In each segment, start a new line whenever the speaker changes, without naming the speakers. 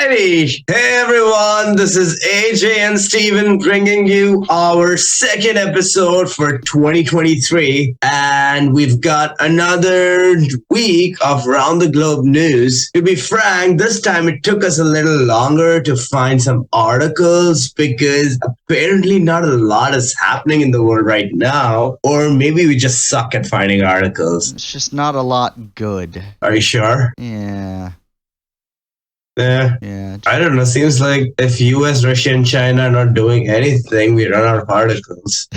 Alrighty. Hey everyone, this is AJ and Steven bringing you our second episode for 2023. And we've got another week of round the globe news. To be frank, this time it took us a little longer to find some articles because apparently not a lot is happening in the world right now. Or maybe we just suck at finding articles.
It's just not a lot good.
Are you sure?
Yeah.
Yeah. I don't know. Seems like if US, Russia, and China are not doing anything, we run out of articles.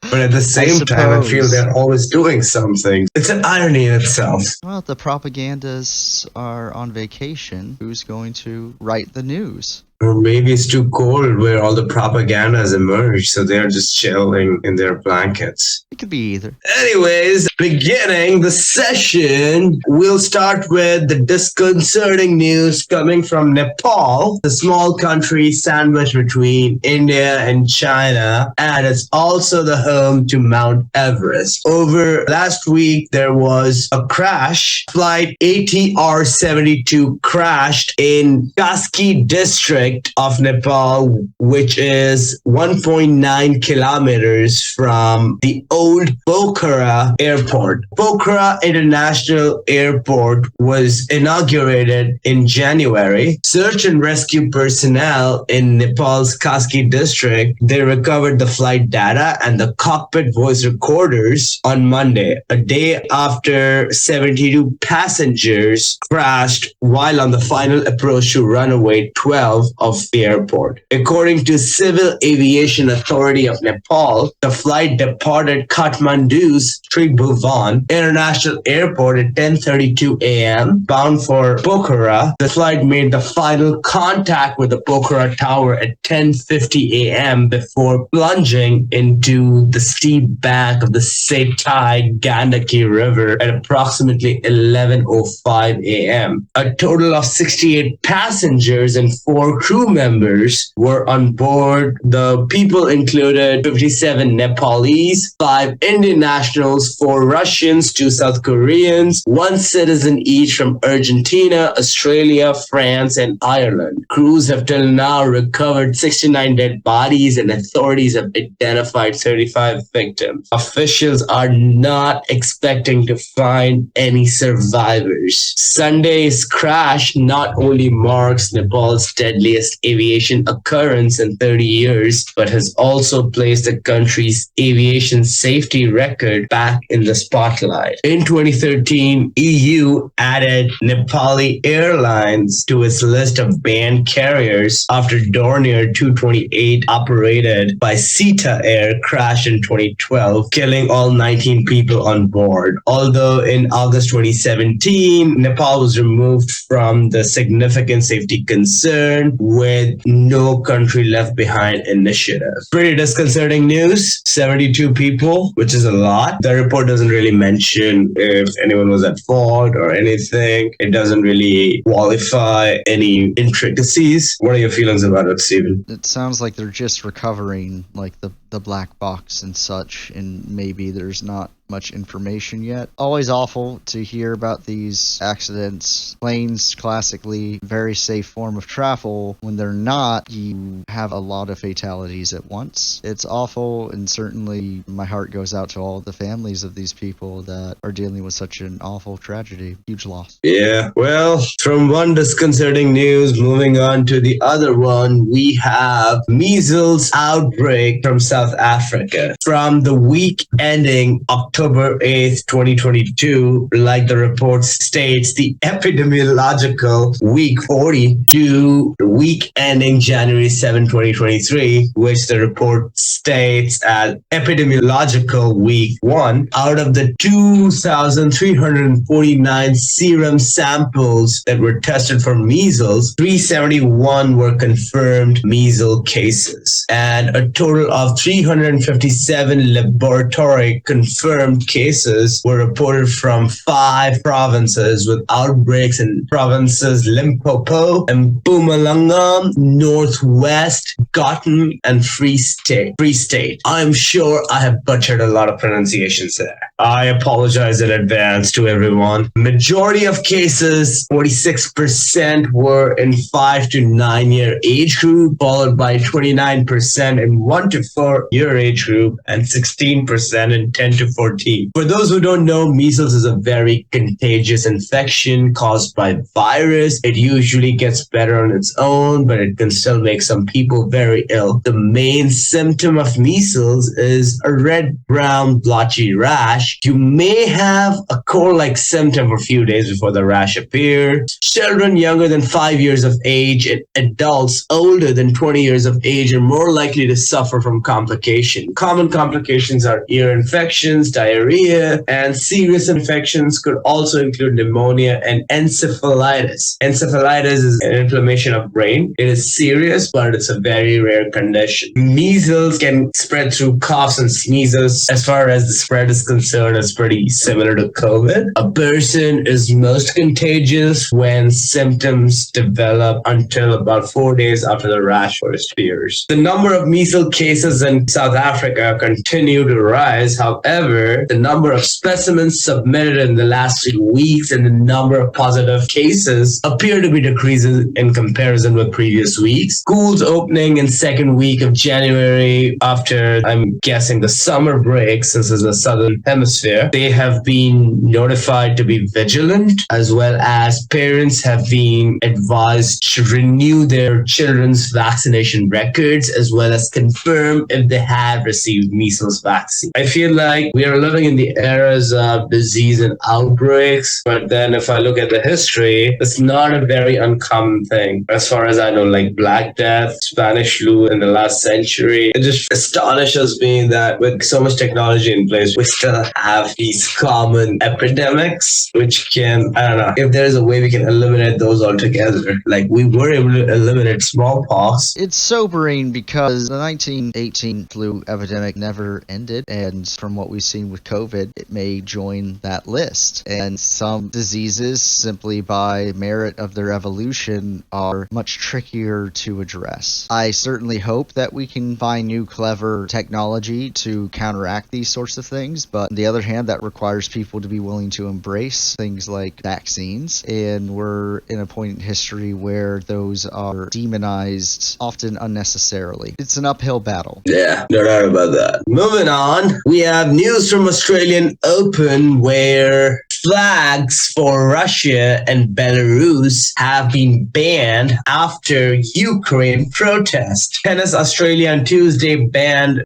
But at the same time, I feel they're always doing something. It's an irony in itself.
Well, the propagandas are on vacation. Who's going to write the news?
Or maybe it's too cold where all the propaganda has emerged, so they're just chilling in their blankets.
It could be either.
Anyways, beginning the session, we'll start with the disconcerting news coming from Nepal, the small country sandwiched between India and China, and it's also the home to Mount Everest. Over last week, there was a crash. Flight ATR-72 crashed in Kaski district of Nepal, which is 1.9 kilometers from the old Pokhara airport. Pokhara International Airport was inaugurated in January. Search and rescue personnel in Nepal's Kaski district, they recovered the flight data and the cockpit voice recorders on Monday, a day after 72 passengers crashed while on the final approach to runway 12 of the airport. According to Civil Aviation Authority of Nepal, the flight departed Kathmandu's Tribhuvan International Airport at 10:32 a.m. bound for Pokhara. The flight made the final contact with the Pokhara Tower at 10:50 a.m. before plunging into the steep bank of the Setai Gandaki River at approximately 11:05 a.m. A total of 68 passengers and 4 crew members were on board. The people included 57 Nepalese, 5 Indian nationals, 4 Russians, 2 South Koreans, 1 citizen each from Argentina, Australia, France, and Ireland. Crews have till now recovered 69 dead bodies and authorities have identified 35 victims. Officials are not expecting to find any survivors. Sunday's crash not only marks Nepal's deadliest aviation occurrence in 30 years, but has also placed the country's aviation safety record back in the spotlight. In 2013, EU added Nepali Airlines to its list of banned carriers after Dornier 228 operated by Sita Air crashed in 2012, killing all 19 people on board. Although in August 2017, Nepal was removed from the significant safety concern with no country left behind initiative. Pretty disconcerting news. 72 people, which is a lot. The report doesn't really mention if anyone was at fault or anything. It doesn't really qualify any intricacies. What are your feelings about it, Steven?
It sounds like they're just recovering like the black box and such, and maybe there's not much information yet. Always awful to hear about these accidents. Planes, classically very safe form of travel. When they're not, you have a lot of fatalities at once. It's awful, and certainly my heart goes out to all the families of these people that are dealing with such an awful tragedy. Huge loss.
Yeah, well, from one disconcerting news, moving on to the other one, we have Measles Outbreak from South Africa. From the week ending October 8th, 2022, like the report states, the epidemiological week 40 to week ending January 7, 2023, which the report states as epidemiological week 1, out of the 2,349 serum samples that were tested for measles, 371 were confirmed measles cases, and a total of 357 laboratory confirmed cases were reported from 5 provinces, with outbreaks in provinces Limpopo and Mpumalanga, Northwest, Gauteng, and Free State. I'm sure I have butchered a lot of pronunciations there. I apologize in advance to everyone. Majority of cases, 46%, were in 5 to 9 year age group, followed by 29% in 1 to 4 year age group, and 16% in 10 to 14. For those who don't know, measles is a very contagious infection caused by virus. It usually gets better on its own, but it can still make some people very ill. The main symptom of measles is a red-brown blotchy rash. You may have a cold-like symptom for a few days before the rash appears. Children younger than 5 years of age and adults older than 20 years of age are more likely to suffer from complications. Common complications are ear infections, diarrhea, and serious infections could also include pneumonia and encephalitis. Encephalitis is an inflammation of brain. It is serious, but it's a very rare condition. Measles can spread through coughs and sneezes. As far as the spread is concerned, it's pretty similar to COVID. A person is most contagious when symptoms develop until about 4 days after the rash first appears. The number of measles cases in South Africa continue to rise. However, the number of specimens submitted in the last 3 weeks and the number of positive cases appear to be decreasing in comparison with previous weeks. Schools opening in second week of January after, I'm guessing, the summer break, since it's the southern hemisphere. They have been notified to be vigilant, as well as parents have been advised to renew their children's vaccination records, as well as confirm if they have received measles vaccine. I feel like we are living in the eras of disease and outbreaks, but then if I look at the history, it's not a very uncommon thing. As far as I know, like Black Death, Spanish flu in the last century, it just astonishes me that with so much technology in place, we still have these common epidemics, which can, I don't know, if there's a way we can eliminate those altogether. Like we were able to eliminate smallpox.
It's sobering because the 1918 flu epidemic never ended, and from what we've seen with COVID, it may join that list. And some diseases, simply by merit of their evolution, are much trickier to address. I certainly hope that we can find new clever technology to counteract these sorts of things, but on the other hand, that requires people to be willing to embrace things like vaccines, and we're in a point in history where those are demonized often unnecessarily. It's an uphill battle.
Yeah, no doubt about that. Moving on, we have news from Australian Open where flags for Russia and Belarus have been banned after Ukraine protest. Tennis Australia on Tuesday banned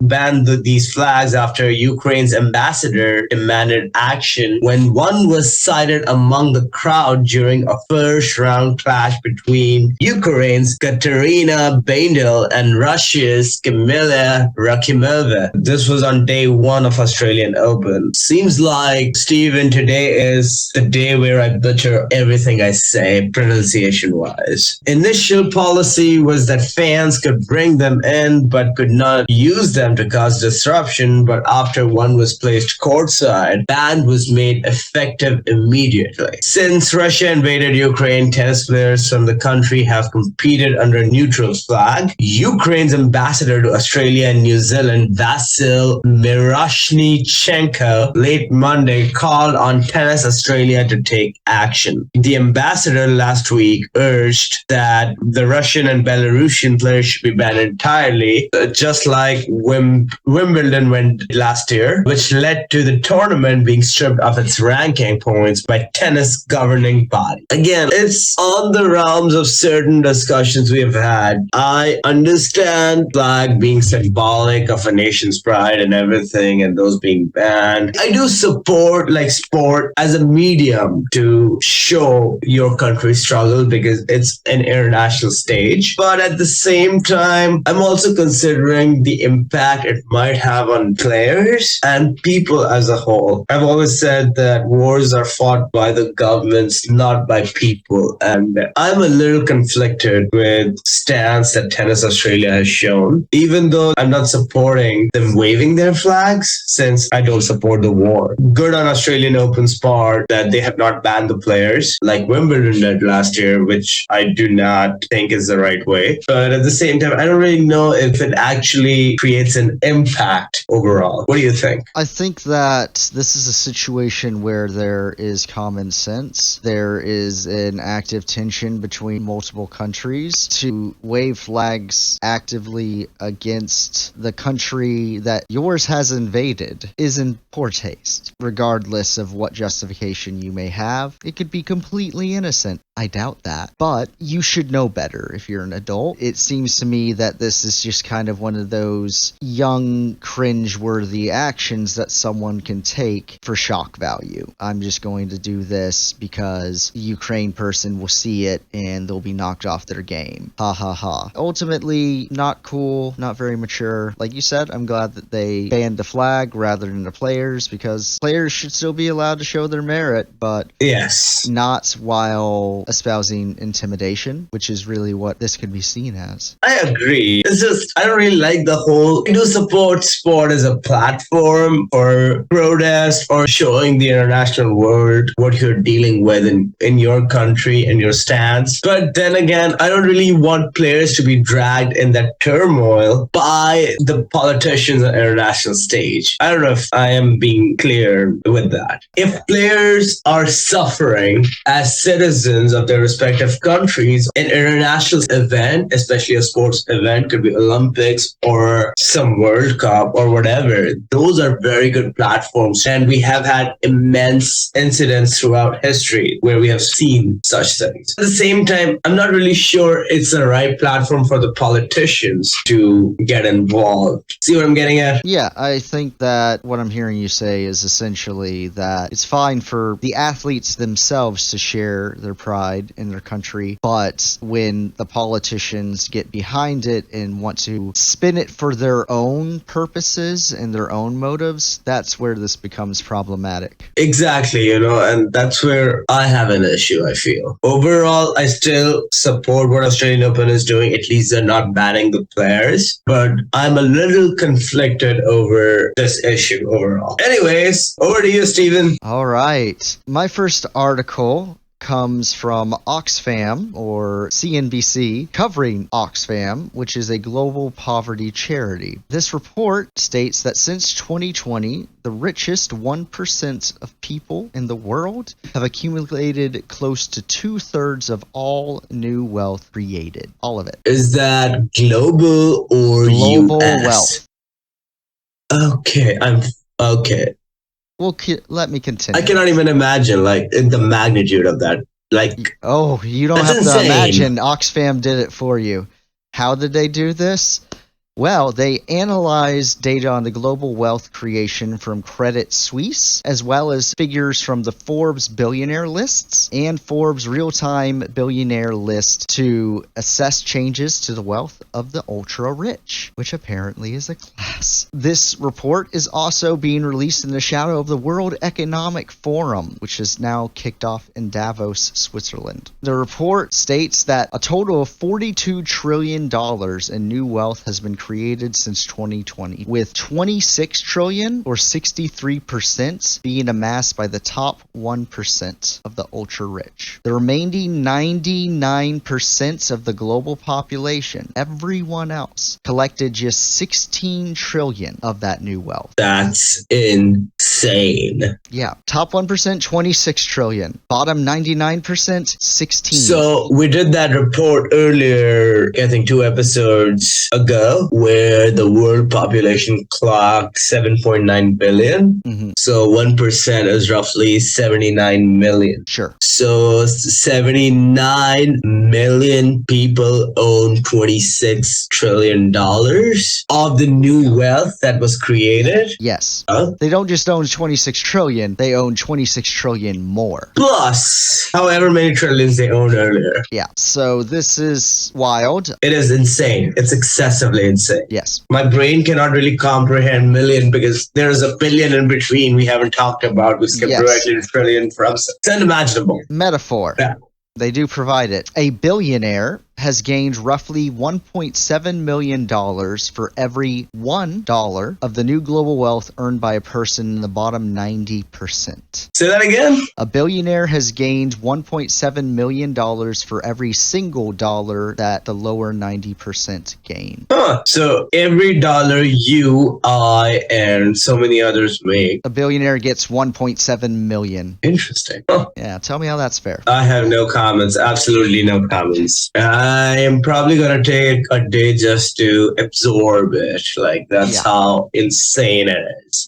these flags after Ukraine's ambassador demanded action when one was sighted among the crowd during a first-round clash between Ukraine's Katerina Bandel and Russia's Kamila Rakimova. This was on day 1 of Australian Open. Seems like, Steven, today is the day where I butcher everything I say, pronunciation-wise. Initial policy was that fans could bring them in but could not use them to cause disruption, but after one was placed courtside, ban was made effective immediately. Since Russia invaded Ukraine, tennis players from the country have competed under a neutral flag. Ukraine's ambassador to Australia and New Zealand, Vasyl Miroshnichenko, late Monday called on Tennis Australia to take action. The ambassador last week urged that the Russian and Belarusian players should be banned entirely, just like Wimbledon went last year, which led to the tournament being stripped of its ranking points by tennis governing body. Again, it's on the realms of certain discussions we have had. I understand flag being symbolic of a nation's pride and everything, and those being banned. I do support like sport as a medium to show your country's struggle because it's an international stage. But at the same time, I'm also considering the impact it might have on players and people as a whole. I've always said that wars are fought by the governments, not by people. And I'm a little conflicted with stance that Tennis Australia has shown, even though I'm not supporting them waving their flags since I don't support the war. Good on Australian Open's part that they have not banned the players like Wimbledon did last year, which I do not think is the right way. But at the same time, I don't really know if it actually creates an impact overall. What do you think?
I think that this is a situation where there is common sense. There is an active tension between multiple countries. To wave flags actively against the country that yours has invaded is in poor taste, regardless of what justification you may have. It could be completely innocent. I doubt that. But you should know better if you're an adult. It seems to me that this is just kind of one of those young, cringe-worthy actions that someone can take for shock value. I'm just going to do this because the Ukraine person will see it and they'll be knocked off their game. Ha ha ha. Ultimately, not cool, not very mature. Like you said, I'm glad that they banned the flag rather than the players, because players should still be allowed to show their merit, but
yes,
not while espousing intimidation, which is really what this could be seen as.
I agree. It's just, I don't really like the whole, I do support sport as a platform for protest or showing the international world what you're dealing with in your country and your stance. But then again, I don't really want players to be dragged in that turmoil by the politicians on the international stage. I don't know if I am being clear with that. If players are suffering as citizens of their respective countries, an international event, especially a sports event, could be Olympics or some World Cup or whatever, those are very good platforms. And we have had immense incidents throughout history where we have seen such things. At the same time, I'm not really sure it's the right platform for the politicians to get involved. See what I'm getting at?
Yeah, I think that what I'm hearing you say is essentially that it's fine for the athletes themselves to share their pride in their country, but when the politicians get behind it and want to spin it for their own purposes and their own motives, that's where this becomes problematic.
Exactly, and that's where I have an issue, I feel. Overall, I still support what Australian Open is doing. At least they're not banning the players, but I'm a little conflicted over this issue overall. Anyways, over to you, Steven.
All right. My first article comes from Oxfam, or CNBC, covering Oxfam, which is a global poverty charity. This report states that since 2020, the richest 1% of people in the world have accumulated close to 2/3 of all new wealth created. All of it.
Is that global or
global
US?
wealth?
Okay, okay.
Well, let me continue.
I cannot even imagine, the magnitude of that.
Oh, you don't have to imagine. Oxfam did it for you. How did they do this? Well, they analyzed data on the global wealth creation from Credit Suisse, as well as figures from the Forbes billionaire lists and Forbes real-time billionaire list to assess changes to the wealth of the ultra-rich, which apparently is a class. This report is also being released in the shadow of the World Economic Forum, which is now kicked off in Davos, Switzerland. The report states that a total of $42 trillion in new wealth has been created since 2020, with 26 trillion or 63% being amassed by the top 1% of the ultra rich. The remaining 99% of the global population, everyone else, collected just 16 trillion of that new wealth.
That's insane.
Yeah, top 1%, 26 trillion. Bottom 99%, 16.
So we did that report earlier, I think 2 episodes ago, where the world population clocked 7.9 billion.
Mhm.
So 1% is roughly 79 million.
Sure.
So 79 million people own $26 trillion of the new wealth that was created.
Yes.
Huh?
They don't just own 26 trillion, they own 26 trillion more.
Plus, however many trillions they owned earlier.
Yeah. So this is wild.
It is insane. It's excessively insane.
Yes.
My brain cannot really comprehend million because there's a billion in between we haven't talked about. We skip
Yes.
directly to trillion from. It's unimaginable.
Metaphor.
Yeah.
They do provide it. A billionaire has gained roughly $1.7 million for every $1 of the new global wealth earned by a person in the bottom 90%.
Say that again?
A billionaire has gained $1.7 million for every single dollar that the lower 90% gain.
Huh. So every dollar you, I, and so many others make.
A billionaire gets 1.7 million.
Interesting. Huh.
Yeah, tell me how that's fair.
I have no comments. Absolutely no comments. I am probably going to take a day just to absorb it. Like, that's
Yeah.
how insane it is.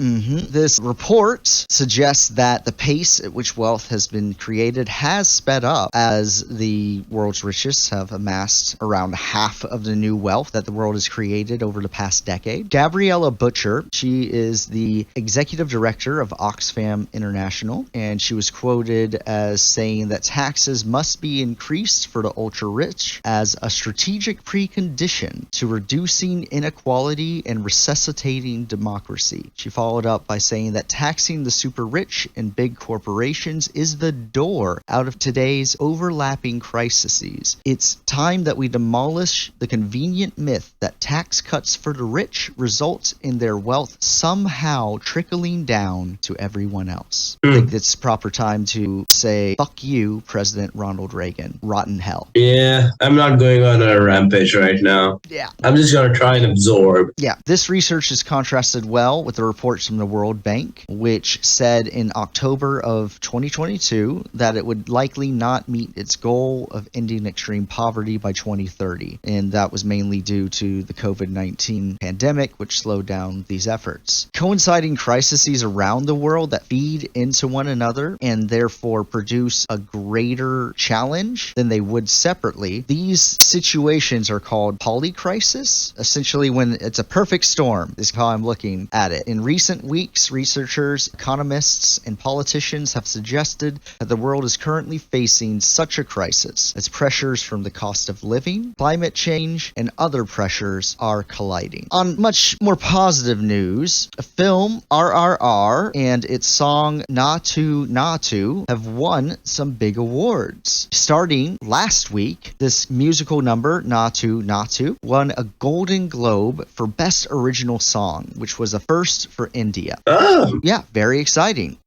This report suggests that the pace at which wealth has been created has sped up as the world's richest have amassed around half of the new wealth that the world has created over the past decade. Gabriella Butcher, she is the executive director of Oxfam International, and she was quoted as saying that taxes must be increased for the ultra-rich as a strategic precondition to reducing inequality and resuscitating democracy. She followed up by saying that taxing the super rich and big corporations is the door out of today's overlapping crises. It's time that we demolish the convenient myth that tax cuts for the rich result in their wealth somehow trickling down to everyone else. I think it's proper time to say, fuck you, President Ronald Reagan. Rotten hell.
Yeah, I'm not going on a rampage right now.
Yeah.
I'm just going to try and absorb.
Yeah, this research is contrasted well with the reports from the World Bank, which said in October of 2022 that it would likely not meet its goal of ending extreme poverty by 2030. And that was mainly due to the COVID-19 pandemic, which slowed down these efforts. Coinciding crises around the world that feed into one another and therefore produce a greater challenge than they would separately. These situations are called polycrisis, essentially when it's a perfect storm is how I'm looking at it. In recent weeks, researchers, economists, and politicians have suggested that the world is currently facing such a crisis as pressures from the cost of living, climate change, and other pressures are colliding. On much more positive news, a film, RRR, and its song Natu Natu have won some big awards. Starting last week, this musical number, Natu Natu, won a Golden Globe for Best Original Song, which was a first for India.
Oh,
Yeah, very exciting.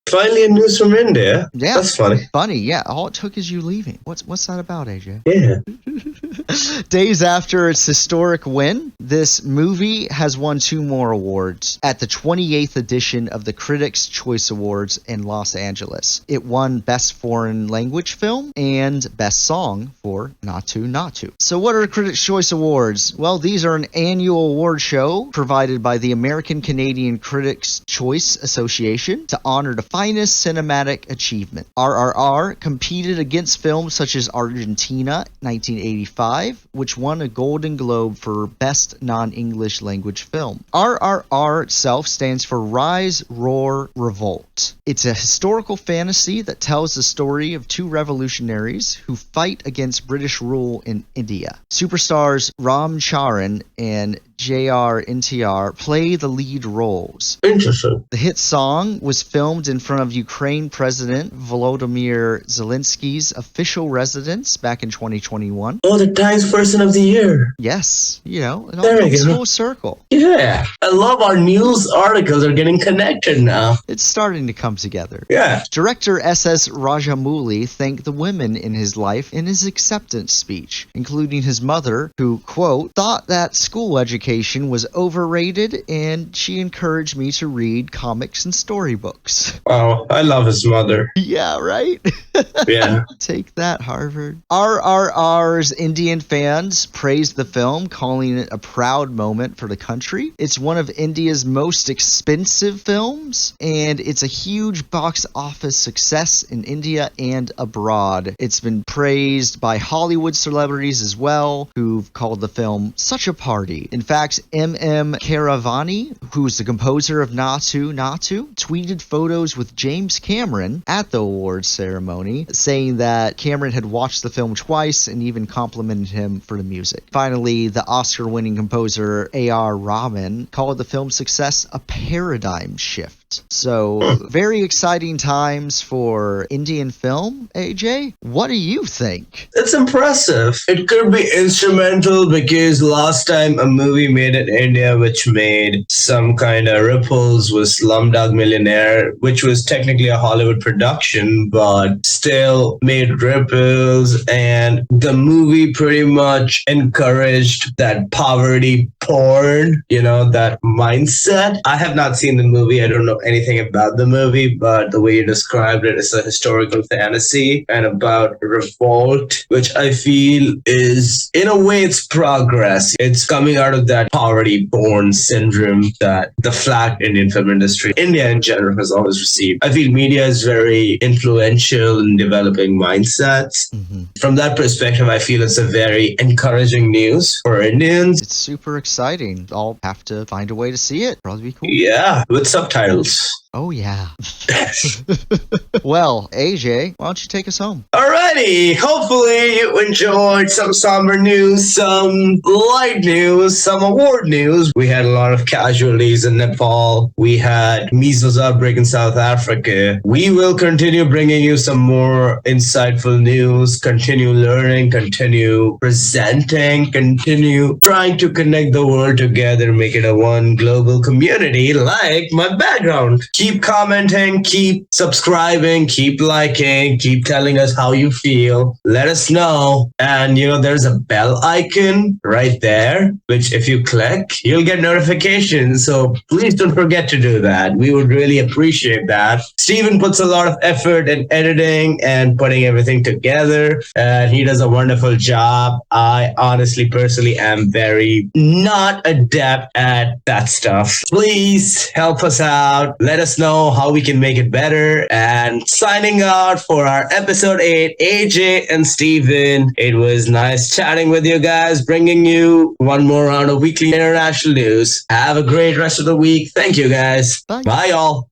finally a news from India.
Yeah.
That's funny.
Funny, yeah. All it took is you leaving. What's that about, AJ?
Yeah.
Days after its historic win, this movie has won 2 more awards at the 28th edition of the Critics' Choice Awards in Los Angeles. It won Best Foreign Language Film and Best Song for Natu Natu. So what are the Critics' Choice Awards? Well, these are an annual award show provided by the American Canadian Critics' Choice Association to honor the finest cinematic achievement. RRR competed against films such as Argentina 1985, which won a Golden Globe for Best Non-English Language Film. RRR itself stands for Rise, Roar, Revolt. It's a historical fantasy that tells the story of 2 revolutionaries who fight against British rule in India. Superstars Ram Charan and JR NTR play the lead roles.
Interesting.
The hit song was filmed in front of Ukraine President Volodymyr Zelensky's official residence back in 2021.
Oh, the Times Person of the Year.
Yes, it all
There we
comes
go.
full circle.
Yeah. I love our news articles are getting connected now.
It's starting to come together.
Yeah.
Director S.S. Rajamouli thanked the women in his life in his acceptance speech, including his mother, who, quote, thought that school education was overrated and she encouraged me to read comics and storybooks.
Oh, I love his mother.
Yeah, right?
Yeah.
Take that, Harvard. RRR's Indian fans praised the film, calling it a proud moment for the country. It's one of India's most expensive films, and it's a huge box office success in India and abroad. It's been praised by Hollywood celebrities as well, who've called the film such a party. In fact, M.M. Keeravani, who's the composer of Natu, tweeted photos with James Cameron at the awards ceremony, saying that Cameron had watched the film twice and even complimented him for the music. Finally, the Oscar-winning composer A.R. Rahman called the film's success a paradigm shift. So, very exciting times for Indian film, AJ. What do you think?
It's impressive. It could be instrumental because last time a movie made in India which made some kind of ripples was Slumdog Millionaire, which was technically a Hollywood production, but still made ripples. And the movie pretty much encouraged that poverty porn, that mindset. I have not seen the movie. I don't know anything about the movie, but the way you described it is a historical fantasy and about revolt, which I feel is, in a way, it's progress. It's coming out of that poverty-born syndrome that the flat Indian film industry, India in general, has always received. I feel media is very influential in developing mindsets.
Mm-hmm.
From that perspective, I feel it's a very encouraging news for Indians.
It's super exciting. I'll have to find a way to see it. Probably be cool.
Yeah, with subtitles.
Oh, yeah. Well, AJ, why don't you take us home?
Alrighty, hopefully you enjoyed some somber news, some light news, some award news. We had a lot of casualties in Nepal. We had Measles Outbreak in South Africa. We will continue bringing you some more insightful news, continue learning, continue presenting, continue trying to connect the world together, make it a one global community like my background. Keep commenting, keep subscribing, keep liking, keep telling us how you feel. Let us know. And there's a bell icon right there, which if you click, you'll get notifications. So please don't forget to do that. We would really appreciate that. Steven puts a lot of effort in editing and putting everything together, and he does a wonderful job. I honestly, personally am very not adept at that stuff. Please help us out. Let us know how we can make it better. And signing out for our episode 8, AJ and Steven. It was nice chatting with you guys, bringing you one more round of weekly international news. Have a great rest of the week. Thank you guys.
Bye.
Bye y'all.